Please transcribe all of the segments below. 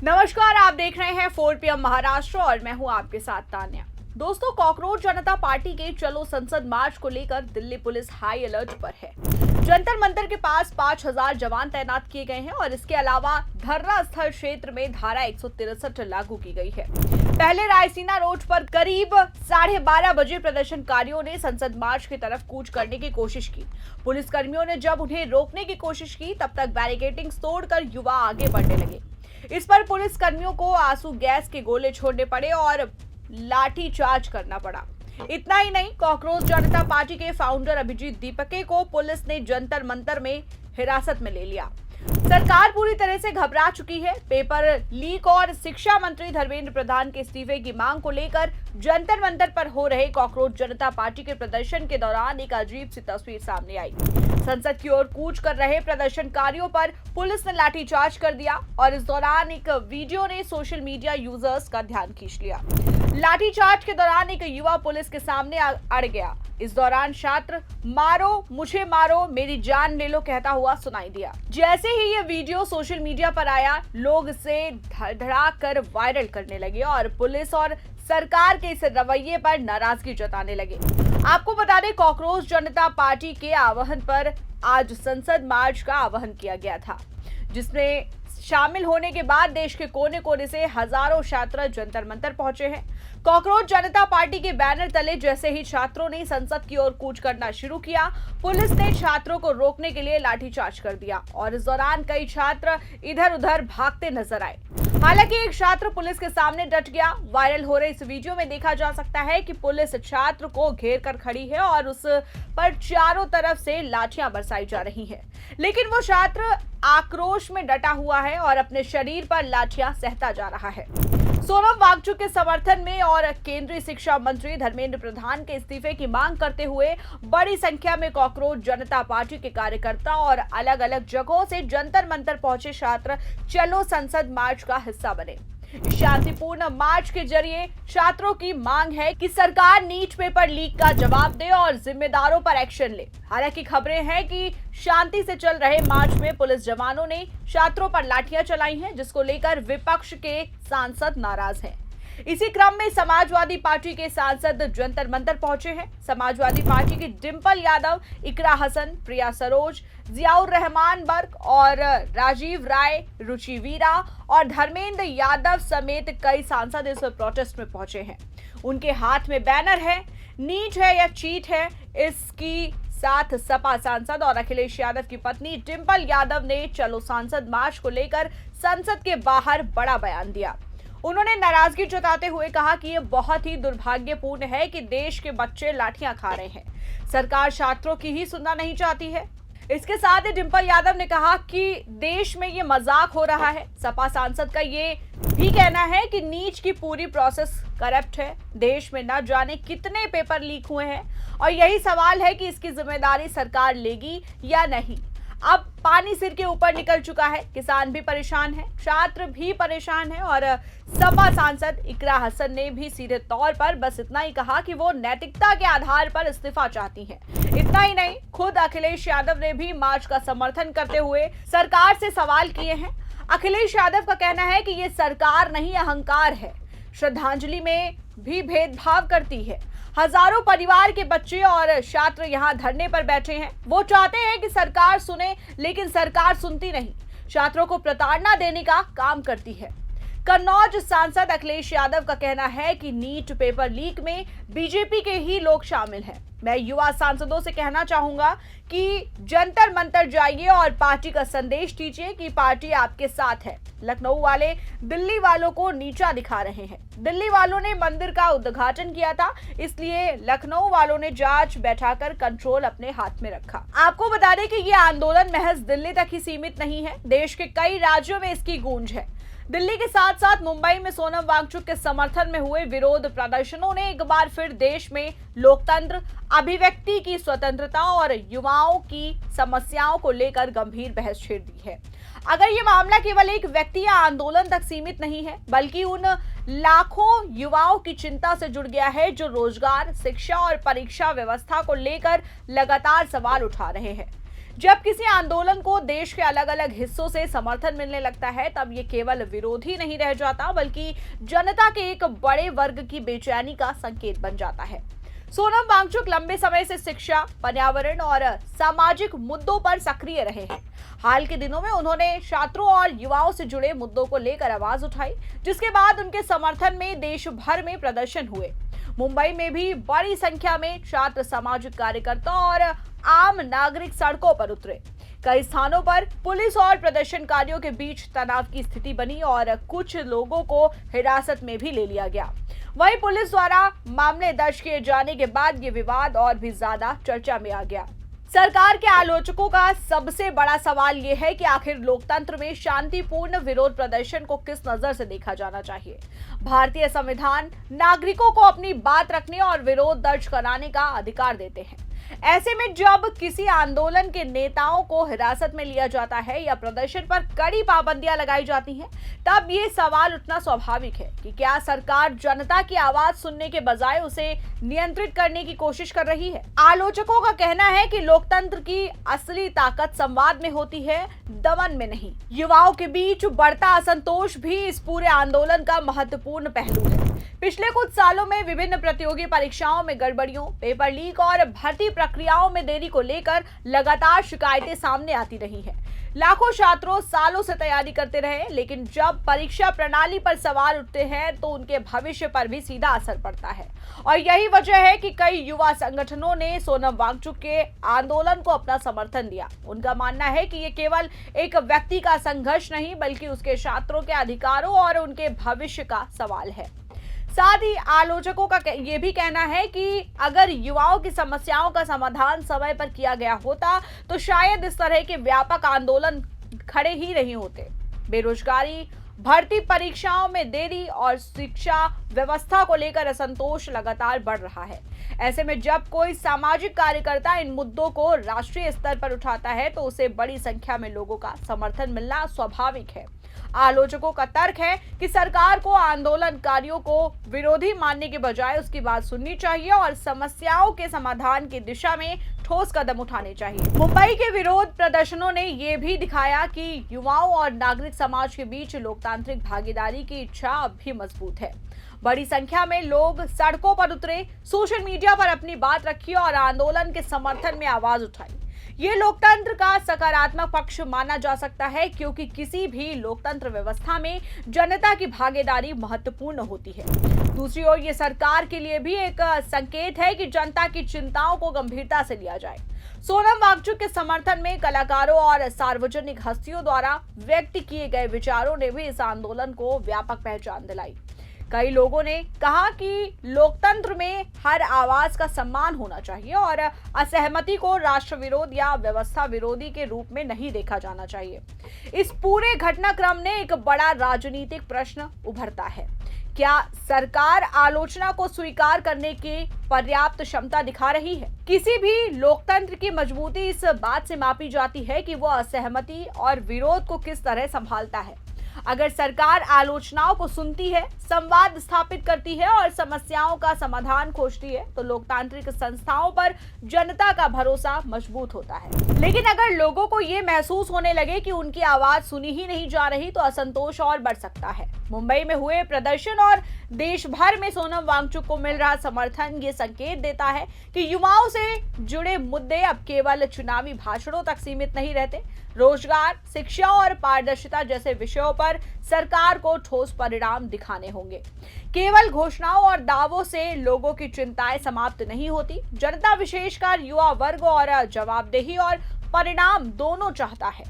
नमस्कार, आप देख रहे हैं 4 PM महाराष्ट्र और मैं हूं आपके साथ तान्या। दोस्तों, कॉकरोच जनता पार्टी के चलो संसद मार्च को लेकर दिल्ली पुलिस हाई अलर्ट पर है। जंतर मंतर के पास 5000 जवान तैनात किए गए हैं और इसके अलावा धरना स्थल क्षेत्र में धारा 163 लागू की गई है। पहले रायसीना रोड पर करीब 12:30 बजे प्रदर्शनकारियों ने संसद मार्च की तरफ कूच करने की कोशिश की। पुलिसकर्मियों ने जब उन्हें रोकने की कोशिश की, तब तक बैरिकेडिंग तोड़कर युवा आगे बढ़ने लगे। इस पर पुलिस कर्मियों को आंसू गैस के गोले छोड़ने पड़े और लाठी चार्ज करना पड़ा। इतना ही नहीं, कॉकरोच जनता पार्टी के फाउंडर अभिजीत दीपके को पुलिस ने जंतर मंतर में हिरासत में ले लिया। सरकार पूरी तरह से घबरा चुकी है। पेपर लीक और शिक्षा मंत्री धर्मेंद्र प्रधान के इस्तीफे की मांग को लेकर जंतर मंतर पर हो रहे कॉकरोच जनता पार्टी के प्रदर्शन के दौरान एक अजीब सी तस्वीर सामने आई। संसद की ओर कूच कर रहे प्रदर्शनकारियों पर पुलिस ने लाठीचार्ज कर दिया और इस दौरान एक वीडियो ने सोशल मीडिया यूजर्स का ध्यान खींच लिया। लाठीचार्ज के दौरान एक युवा पुलिस के सामने अड़ गया। इस दौरान छात्र मारो मुझे मारो मेरी जान ले लो कहता हुआ सुनाई दिया। जैसे ही ये वीडियो सोशल मीडिया पर आया, लोग इसे धड़ाक कर वायरल करने लगे और पुलिस और सरकार के इस रवैये पर नाराजगी जताने लगे। आपको बता दें, कॉकरोच जनता पार्टी के आह्वान पर आज संसद मार्च का आह्वान किया गया था, जिसमें शामिल होने के बाद देश के कोने कोने से हजारों छात्र जंतर मंतर पहुंचे हैं। कॉकरोच जनता पार्टी के बैनर तले जैसे ही छात्रों ने संसद की ओर कूच करना शुरू किया, पुलिस ने छात्रों को रोकने के लिए लाठीचार्ज कर दिया और इस दौरान कई छात्र इधर उधर भागते नजर आए। हालांकि एक छात्र पुलिस के सामने डट गया। वायरल हो रहे इस वीडियो में देखा जा सकता है कि पुलिस छात्र को घेर कर खड़ी है और उस पर चारों तरफ से लाठियां बरसाई जा रही हैं। लेकिन वो छात्र आक्रोश में डटा हुआ है और अपने शरीर पर लाठियां सहता जा रहा है। सोनम वांगचुक के समर्थन में और केंद्रीय शिक्षा मंत्री धर्मेंद्र प्रधान के इस्तीफे की मांग करते हुए बड़ी संख्या में कॉकरोच जनता पार्टी के कार्यकर्ता और अलग अलग जगहों से जंतर मंतर पहुंचे छात्र चलो संसद मार्च का हिस्सा बने। शांतिपूर्ण मार्च के जरिए छात्रों की मांग है कि सरकार नीट पेपर लीक का जवाब दे और जिम्मेदारों पर एक्शन ले। हालांकि खबरें हैं कि शांति से चल रहे मार्च में पुलिस जवानों ने छात्रों पर लाठियां चलाई हैं, जिसको लेकर विपक्ष के सांसद नाराज हैं। इसी क्रम में समाजवादी पार्टी के सांसद जंतर मंतर पहुंचे हैं। समाजवादी पार्टी की डिंपल यादव, इकरा हसन, प्रिया सरोज, जियाउर रहमान बर्क और राजीव राय, रुचि वीरा और धर्मेंद्र यादव समेत कई सांसद इस प्रोटेस्ट में पहुंचे हैं। उनके हाथ में बैनर है, नीट है या चीट है। इसकी साथ सपा सांसद और अखिलेश यादव की पत्नी डिंपल यादव ने चलो सांसद मार्च को लेकर संसद के बाहर बड़ा बयान दिया। उन्होंने नाराजगी जताते हुए कहा कि यह बहुत ही दुर्भाग्यपूर्ण है कि देश के बच्चे लाठियां खा रहे हैं। सरकार छात्रों की ही सुनना नहीं चाहती है। इसके साथ ही डिंपल यादव ने कहा कि देश में ये मजाक हो रहा है। सपा सांसद का ये भी कहना है कि नीट की पूरी प्रोसेस करप्ट है। देश में न जाने कितने पेपर लीक हुए हैं और यही सवाल है कि इसकी जिम्मेदारी सरकार लेगी या नहीं। अब पानी सिर के ऊपर निकल चुका है। किसान भी परेशान है, छात्र भी परेशान है और सपा सांसद इकरा हसन ने भी सीधे तौर पर बस इतना ही कहा कि वो नैतिकता के आधार पर इस्तीफा चाहती हैं। इतना ही नहीं, खुद अखिलेश यादव ने भी मार्च का समर्थन करते हुए सरकार से सवाल किए हैं। अखिलेश यादव का कहना है कि ये सरकार नहीं, अहंकार है। श्रद्धांजलि में भी भेदभाव करती है। हजारों परिवार के बच्चे और छात्र यहाँ धरने पर बैठे हैं। वो चाहते हैं कि सरकार सुने, लेकिन सरकार सुनती नहीं, छात्रों को प्रताड़ना देने का काम करती है। कन्नौज सांसद अखिलेश यादव का कहना है कि नीट पेपर लीक में बीजेपी के ही लोग शामिल हैं। मैं युवा सांसदों से कहना चाहूंगा कि जंतर मंतर जाइए और पार्टी का संदेश दीजिए कि पार्टी आपके साथ है। लखनऊ वाले दिल्ली वालों को नीचा दिखा रहे हैं। दिल्ली वालों ने मंदिर का उद्घाटन किया था, इसलिए लखनऊ वालों ने जांच बैठाकर कंट्रोल अपने हाथ में रखा। आपको बता दें कि ये आंदोलन महज दिल्ली तक ही सीमित नहीं है, देश के कई राज्यों में इसकी गूंज है। दिल्ली के साथ साथ मुंबई में सोनम वांगचुक के समर्थन में हुए विरोध प्रदर्शनों ने एक बार फिर देश में लोकतंत्र, अभिव्यक्ति की स्वतंत्रता और युवाओं की समस्याओं को लेकर गंभीर बहस छेड़ दी है। अगर ये मामला केवल एक व्यक्ति या आंदोलन तक सीमित नहीं है, बल्कि उन लाखों युवाओं की चिंता से जुड़ गया है जो रोजगार, शिक्षा और परीक्षा व्यवस्था को लेकर लगातार सवाल उठा रहे हैं। जब किसी आंदोलन को देश के अलग अलग हिस्सों से समर्थन मिलने लगता है, तब ये केवल विरोध ही नहीं रह जाता, बल्कि जनता के एक बड़े वर्ग की बेचैनी का संकेत बन जाता है। सोनम वांगचुक लंबे समय से शिक्षा, पर्यावरण और सामाजिक मुद्दों पर सक्रिय रहे हैं। हाल के दिनों में उन्होंने छात्रों और युवाओं से जुड़े मुद्दों को लेकर आवाज उठाई, जिसके बाद उनके समर्थन में देश भर में प्रदर्शन हुए। मुंबई में भी बड़ी संख्या में छात्र, सामाजिक कार्यकर्ता और आम नागरिक सड़कों पर उतरे। कई स्थानों पर पुलिस और प्रदर्शनकारियों के बीच तनाव की स्थिति बनी और कुछ लोगों को हिरासत में भी ले लिया गया। वहीं पुलिस द्वारा मामले दर्ज किए जाने के बाद ये विवाद और भी ज्यादा चर्चा में आ गया। सरकार के आलोचकों का सबसे बड़ा सवाल यह है कि आखिर लोकतंत्र में शांतिपूर्ण विरोध प्रदर्शन को किस नजर से देखा जाना चाहिए। भारतीय संविधान नागरिकों को अपनी बात रखने और विरोध दर्ज कराने का अधिकार देते हैं। ऐसे में जब किसी आंदोलन के नेताओं को हिरासत में लिया जाता है या प्रदर्शन पर कड़ी पाबंदियां लगाई जाती हैं, तब ये सवाल उठना स्वाभाविक है कि क्या सरकार जनता की आवाज सुनने के बजाय उसे नियंत्रित करने की कोशिश कर रही है। आलोचकों का कहना है कि लोकतंत्र की असली ताकत संवाद में होती है, दमन में नहीं। युवाओं के बीच बढ़ता असंतोष भी इस पूरे आंदोलन का महत्वपूर्ण पहलू है। पिछले कुछ सालों में विभिन्न प्रतियोगी परीक्षाओं में गड़बड़ियों, पेपर लीक और भर्ती प्रक्रियाओं में देरी को लेकर लगातार शिकायतें सामने आती रही हैं। लाखों छात्रों सालों से तैयारी करते रहे, लेकिन जब परीक्षा प्रणाली पर सवाल उठते हैं तो उनके भविष्य पर भी सीधा असर पड़ता है। और यही वजह है कि कई युवा संगठनों ने सोनम वांगचुक के आंदोलन को अपना समर्थन दिया। उनका मानना है कि ये केवल एक व्यक्ति का संघर्ष नहीं, बल्कि उसके छात्रों के अधिकारों और उनके भविष्य का सवाल है। साथ ही आलोचकों का यह भी कहना है कि अगर युवाओं की समस्याओं का समाधान समय पर किया गया होता तो शायद इस तरह के व्यापक आंदोलन खड़े ही नहीं होते। बेरोजगारी, भर्ती परीक्षाओं में देरी और शिक्षा व्यवस्था को लेकर असंतोष लगातार बढ़ रहा है। ऐसे में जब कोई सामाजिक कार्यकर्ता इन मुद्दों को राष्ट्रीय स्तर पर उठाता है तो उसे बड़ी संख्या में लोगों का समर्थन मिलना स्वाभाविक है। आलोचकों का तर्क है कि सरकार को आंदोलनकारियों को विरोधी मानने के बजाय उसकी बात सुननी चाहिए और समस्याओं के समाधान की दिशा में ठोस कदम उठाने चाहिए। मुंबई के विरोध प्रदर्शनों ने यह भी दिखाया कि युवाओं और नागरिक समाज के बीच लोकतांत्रिक भागीदारी की इच्छा अब भी मजबूत है। बड़ी संख्या में लोग सड़कों पर उतरे, सोशल मीडिया पर अपनी बात रखी और आंदोलन के समर्थन में आवाज उठाई। ये लोकतंत्र का सकारात्मक पक्ष माना जा सकता है, क्योंकि किसी भी लोकतंत्र व्यवस्था में जनता की भागीदारी महत्वपूर्ण होती है। दूसरी ओर ये सरकार के लिए भी एक संकेत है कि जनता की चिंताओं को गंभीरता से लिया जाए। सोनम वांगचुक के समर्थन में कलाकारों और सार्वजनिक हस्तियों द्वारा व्यक्त किए गए विचारों ने भी इस आंदोलन को व्यापक पहचान दिलाई। कई लोगों ने कहा कि लोकतंत्र में हर आवाज का सम्मान होना चाहिए और असहमति को राष्ट्र विरोध या व्यवस्था विरोधी के रूप में नहीं देखा जाना चाहिए। इस पूरे घटनाक्रम ने एक बड़ा राजनीतिक प्रश्न उभरता है। क्या सरकार आलोचना को स्वीकार करने की पर्याप्त क्षमता दिखा रही है? किसी भी लोकतंत्र की मजबूती इस बात से मापी जाती है कि वो असहमति और विरोध को किस तरह संभालता है। अगर सरकार आलोचनाओं को सुनती है, संवाद स्थापित करती है और समस्याओं का समाधान खोजती है, तो लोकतांत्रिक संस्थाओं पर जनता का भरोसा मजबूत होता है। लेकिन अगर लोगों को ये महसूस होने लगे कि उनकी आवाज सुनी ही नहीं जा रही, तो असंतोष और बढ़ सकता है। मुंबई में हुए प्रदर्शन और देश भर में सोनम वांगचुक को मिल रहा समर्थन ये संकेत देता है कि युवाओं से जुड़े मुद्दे अब केवल चुनावी भाषणों तक सीमित नहीं रहते। रोजगार, शिक्षा और पारदर्शिता जैसे विषयों पर सरकार को ठोस परिणाम दिखाने होंगे। केवल घोषणाओं और दावों से लोगों की चिंताएं समाप्त नहीं होती। जनता, विशेषकर युवा वर्ग, और जवाबदेही और परिणाम दोनों चाहता है।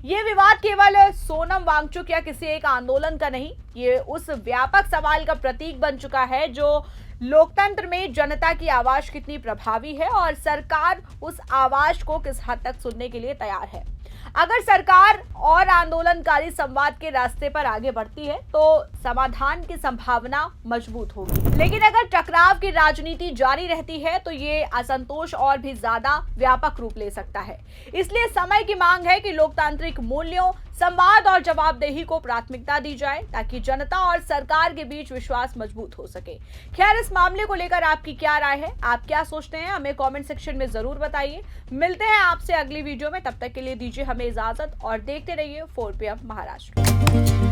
ये विवाद केवल सोनम वांगचुक या किसी एक आंदोलन का नहीं, ये उस व्यापक सवाल का प्रतीक बन चुका है जो लोकतंत्र में जनता की आवाज कितनी प्रभावी है और सरकार उस आवाज को किस हद तक सुनने के लिए तैयार है। अगर सरकार और आंदोलनकारी संवाद के रास्ते पर आगे बढ़ती है तो समाधान की संभावना मजबूत होगी। लेकिन अगर टकराव की राजनीति जारी रहती है तो ये असंतोष और भी ज्यादा व्यापक रूप ले सकता है। इसलिए समय की मांग है कि लोकतांत्रिक मूल्यों, संवाद और जवाबदेही को प्राथमिकता दी जाए ताकि जनता और सरकार के बीच विश्वास मजबूत हो सके। खैर, इस मामले को लेकर आपकी क्या राय है, आप क्या सोचते हैं, हमें कमेंट सेक्शन में जरूर बताइए। मिलते हैं आपसे अगली वीडियो में, तब तक के लिए दीजिए हमें इजाजत और देखते रहिए 4 PM महाराष्ट्र।